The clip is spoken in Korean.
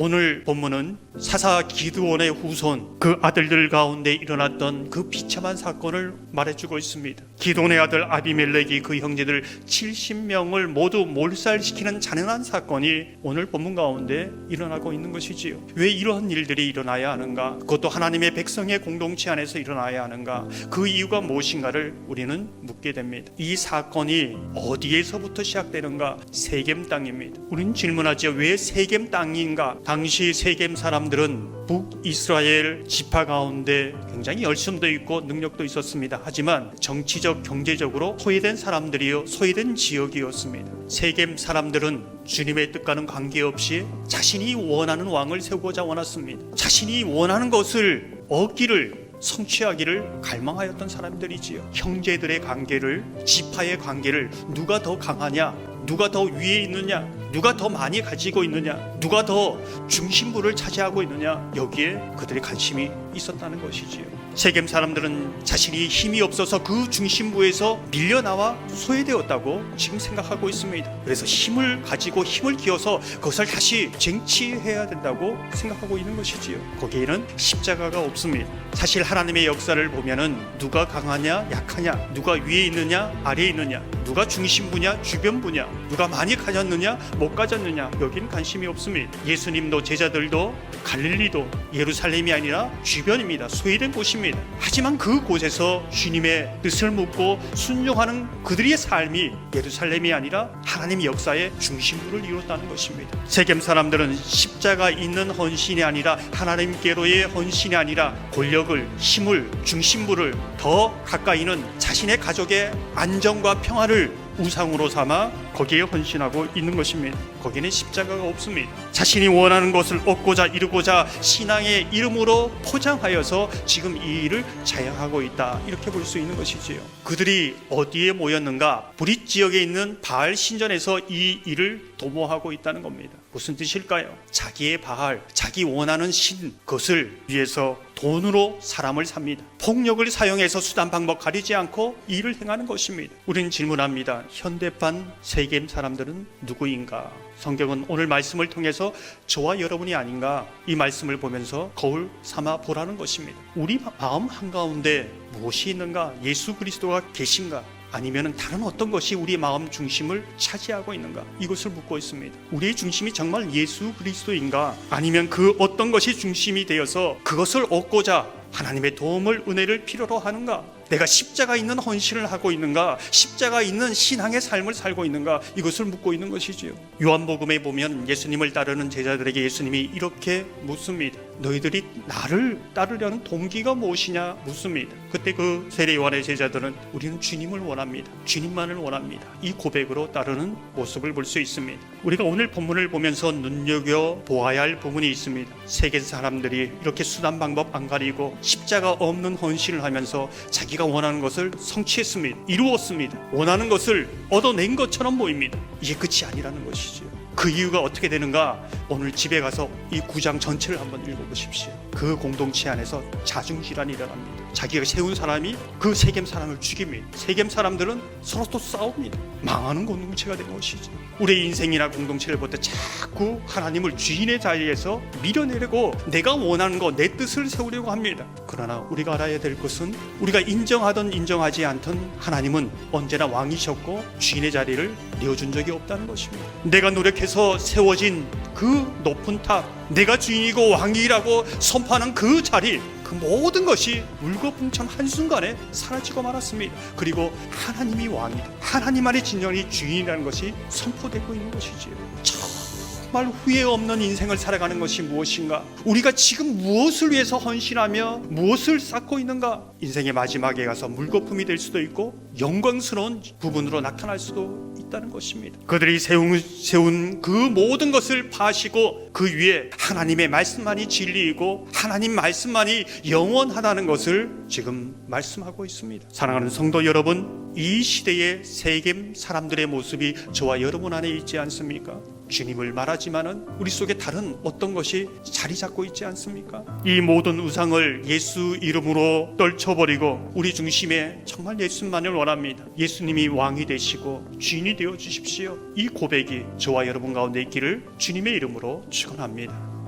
오늘 본문은 사사 기드온의 후손 그 아들들 가운데 일어났던 그 비참한 사건을 말해주고 있습니다. 기드온의 아들 아비멜렉이 그 형제들 70명을 모두 몰살시키는 잔인한 사건이 오늘 본문 가운데 일어나고 있는 것이지요. 왜 이러한 일들이 일어나야 하는가? 그것도 하나님의 백성의 공동체 안에서 일어나야 하는가? 그 이유가 무엇인가를 우리는 묻게 됩니다. 이 사건이 어디에서부터 시작되는가? 세겜 땅입니다. 우리는 질문하죠. 왜 세겜 땅인가? 당시 세겜 사람들은 북이스라엘 지파 가운데 굉장히 열심도 있고 능력도 있었습니다. 하지만 정치적 경제적으로 소외된 사람들이요, 소외된 지역이었습니다. 세겜 사람들은 주님의 뜻과는 관계없이 자신이 원하는 왕을 세우고자 원했습니다. 자신이 원하는 것을 얻기를, 성취하기를 갈망하였던 사람들이지요. 형제들의 관계를, 지파의 관계를 누가 더 강하냐, 누가 더 위에 있느냐, 누가 더 많이 가지고 있느냐, 누가 더 중심부를 차지하고 있느냐, 여기에 그들의 관심이 있었다는 것이지요. 세겜 사람들은 자신이 힘이 없어서 그 중심부에서 밀려나와 소외되었다고 지금 생각하고 있습니다. 그래서 힘을 가지고 힘을 기어서 그것을 다시 쟁취해야 된다고 생각하고 있는 것이지요. 거기에는 십자가가 없습니다. 사실 하나님의 역사를 보면은 누가 강하냐 약하냐, 누가 위에 있느냐 아래에 있느냐, 누가 중심부냐 주변부냐, 누가 많이 가졌느냐 못 가졌느냐, 여긴 관심이 없습니다. 예수님도 제자들도 갈릴리도 예루살렘이 아니라 주변입니다. 소외된 곳입니다. 하지만 그곳에서 주님의 뜻을 묻고 순종하는 그들의 삶이 예루살렘이 아니라 하나님의 역사의 중심부를 이뤘다는 것입니다. 세겜 사람들은 십자가 있는 헌신이 아니라 하나님께로의 헌신이 아니라 권력을, 힘을, 중심부를 더 가까이는 자신의 가족의 안정과 평화를 우상으로 삼아 거기에 헌신하고 있는 것입니다. 거기는 십자가가 없습니다. 자신이 원하는 것을 얻고자 이루고자 신앙의 이름으로 포장하여서 지금 이 일을 자행하고 있다, 이렇게 볼 수 있는 것이지요. 그들이 어디에 모였는가? 브릿 지역에 있는 바알 신전에서 이 일을 도모하고 있다는 겁니다. 무슨 뜻일까요? 자기의 바알, 자기 원하는 신, 그것을 위해서 돈으로 사람을 삽니다. 폭력을 사용해서 수단 방법 가리지 않고 일을 행하는 것입니다. 우리는 질문합니다. 현대판 세겜 사람들은 누구인가? 성경은 오늘 말씀을 통해서 저와 여러분이 아닌가, 이 말씀을 보면서 거울 삼아 보라는 것입니다. 우리 마음 한가운데 무엇이 있는가? 예수 그리스도가 계신가? 아니면 다른 어떤 것이 우리의 마음 중심을 차지하고 있는가? 이것을 묻고 있습니다. 우리의 중심이 정말 예수 그리스도인가? 아니면 그 어떤 것이 중심이 되어서 그것을 얻고자 하나님의 도움을, 은혜를 필요로 하는가? 내가 십자가 있는 헌신을 하고 있는가? 십자가 있는 신앙의 삶을 살고 있는가? 이것을 묻고 있는 것이지요. 요한복음에 보면 예수님을 따르는 제자들에게 예수님이 이렇게 묻습니다. 너희들이 나를 따르려는 동기가 무엇이냐 묻습니다. 그때 그 세례 요한의 제자들은 우리는 주님을 원합니다. 주님만을 원합니다. 이 고백으로 따르는 모습을 볼 수 있습니다. 우리가 오늘 본문을 보면서 눈여겨보아야 할 부분이 있습니다. 세계 사람들이 이렇게 수단 방법 안 가리고 십자가 없는 헌신을 하면서 자기가 원하는 것을 성취했습니다. 이루었습니다. 원하는 것을 얻어낸 것처럼 보입니다. 이게 끝이 아니라는 것이죠. 그 이유가 어떻게 되는가? 오늘 집에 가서 이 9장 전체를 한번 읽어보십시오. 그 공동체 안에서 자중질환이 일어납니다. 자기가 세운 사람이 그 세겜 사람을 죽입니다. 세겜 사람들은 서로 또 싸웁니다. 망하는 공동체가 된 것이죠. 우리의 인생이나 공동체를 볼 때 자꾸 하나님을 주인의 자리에서 밀어내려고 내가 원하는 거, 내 뜻을 세우려고 합니다. 그러나 우리가 알아야 될 것은 우리가 인정하든 인정하지 않든 하나님은 언제나 왕이셨고 주인의 자리를 내어준 적이 없다는 것입니다. 내가 노력해서 세워진 그 높은 탑, 내가 주인이고 왕이라고 선포하는 그 자리, 그 모든 것이 물거품처럼 한순간에 사라지고 말았습니다. 그리고 하나님이 왕이다, 하나님 안의 진정이 주인이라는 것이 선포되고 있는 것이지요. 정말 후회 없는 인생을 살아가는 것이 무엇인가? 우리가 지금 무엇을 위해서 헌신하며 무엇을 쌓고 있는가? 인생의 마지막에 가서 물거품이 될 수도 있고 영광스러운 부분으로 나타날 수도 있다는 것입니다. 그들이 세운 그 모든 것을 파시고 그 위에 하나님의 말씀만이 진리이고 하나님 말씀만이 영원하다는 것을 지금 말씀하고 있습니다. 사랑하는 성도 여러분, 이 시대의 세겜 사람들의 모습이 저와 여러분 안에 있지 않습니까? 주님을 말하지만은 우리 속에 다른 어떤 것이 자리 잡고 있지 않습니까? 이 모든 우상을 예수 이름으로 떨쳐버리고 우리 중심에 정말 예수만을 원합니다. 예수님이 왕이 되시고 주인이 되어 주십시오. 이 고백이 저와 여러분 가운데 있기를 주님의 이름으로 축원합니다.